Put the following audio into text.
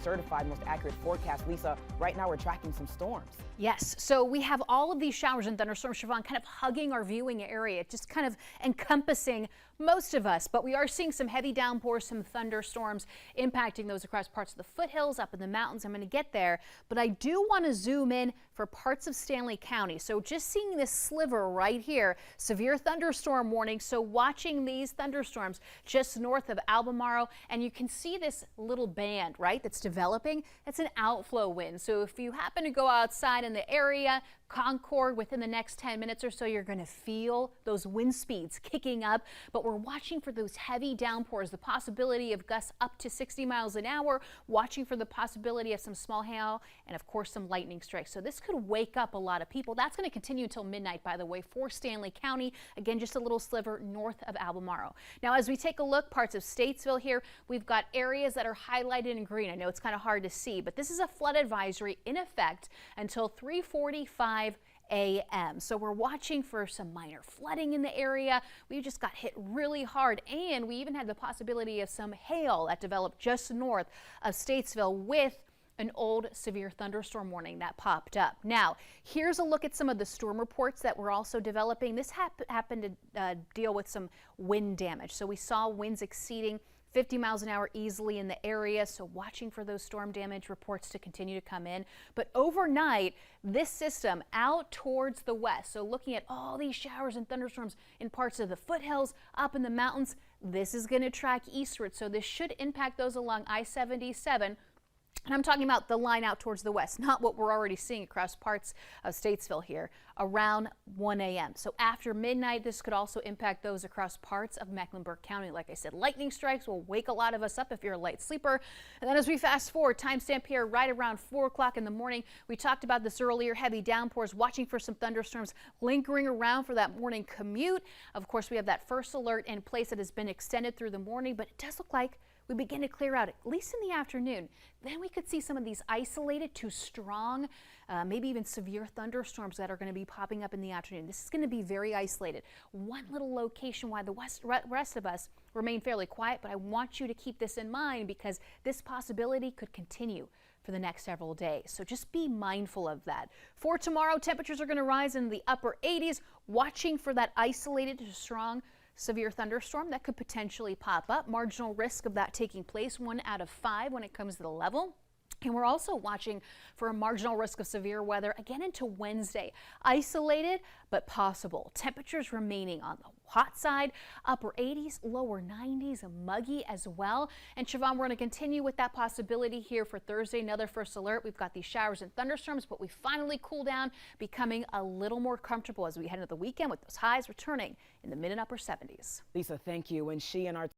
Certified most accurate forecast. Lisa, right now we're tracking some storms. Yes, so we have all of these showers and thunderstorms, Siobhan, kind of hugging our viewing area, just kind of encompassing most of us. But we are seeing some heavy downpours, some thunderstorms impacting those across parts of the foothills, up in the mountains. I'm going to get there, but I do want to zoom in for parts of Stanley County. So just seeing this sliver right here, severe thunderstorm warning. So watching these thunderstorms just north of Albemarle, and you can see this little band, right, that's developing. It's an outflow wind. So if you happen to go outside in the area, Concord, within the next 10 minutes or so, you're going to feel those wind speeds kicking up. But we're watching for those heavy downpours, the possibility of gusts up to 60 miles an hour, watching for the possibility of some small hail and, of course, some lightning strikes. So this could wake up a lot of people. That's going to continue until midnight, by the way, for Stanley County. Again, just a little sliver north of Albemarle. Now, as we take a look, parts of Statesville here, we've got areas that are highlighted in green. I know it's kind of hard to see, but this is a flood advisory in effect until 3:45 a.m. So we're watching for some minor flooding in the area. We just got hit really hard, and we even had the possibility of some hail that developed just north of Statesville with an old severe thunderstorm warning that popped up. Now, here's a look at some of the storm reports that were also developing. This happened to deal with some wind damage. So we saw winds exceeding 50 miles an hour easily in the area, so watching for those storm damage reports to continue to come in. But overnight, this system out towards the west, so looking at all these showers and thunderstorms in parts of the foothills, up in the mountains, this is going to track eastward, so this should impact those along I-77. And I'm talking about the line out towards the west, not what we're already seeing across parts of Statesville here around 1 a.m. So after midnight, this could also impact those across parts of Mecklenburg County. Like I said, lightning strikes will wake a lot of us up if you're a light sleeper. And then as we fast forward, timestamp here right around 4 o'clock in the morning, we talked about this earlier, heavy downpours, watching for some thunderstorms lingering around for that morning commute. Of course, we have that first alert in place that has been extended through the morning, but it does look like we begin to clear out, at least in the afternoon. Then we could see some of these isolated to strong, maybe even severe thunderstorms that are going to be popping up in the afternoon. This is going to be very isolated. One little location while the rest of us remain fairly quiet, but I want you to keep this in mind because this possibility could continue for the next several days. So just be mindful of that. For tomorrow, temperatures are going to rise in the upper 80s, watching for that isolated to strong severe thunderstorm that could potentially pop up. Marginal risk of that taking place, 1 out of 5 when it comes to the level. And we're also watching for a marginal risk of severe weather again into Wednesday. Isolated, but possible. Temperatures remaining on the hot side, upper 80s, lower 90s, muggy as well. And Siobhan, we're going to continue with that possibility here for Thursday. Another first alert. We've got these showers and thunderstorms, but we finally cool down, becoming a little more comfortable as we head into the weekend with those highs returning in the mid and upper 70s. Lisa, thank you. And she and our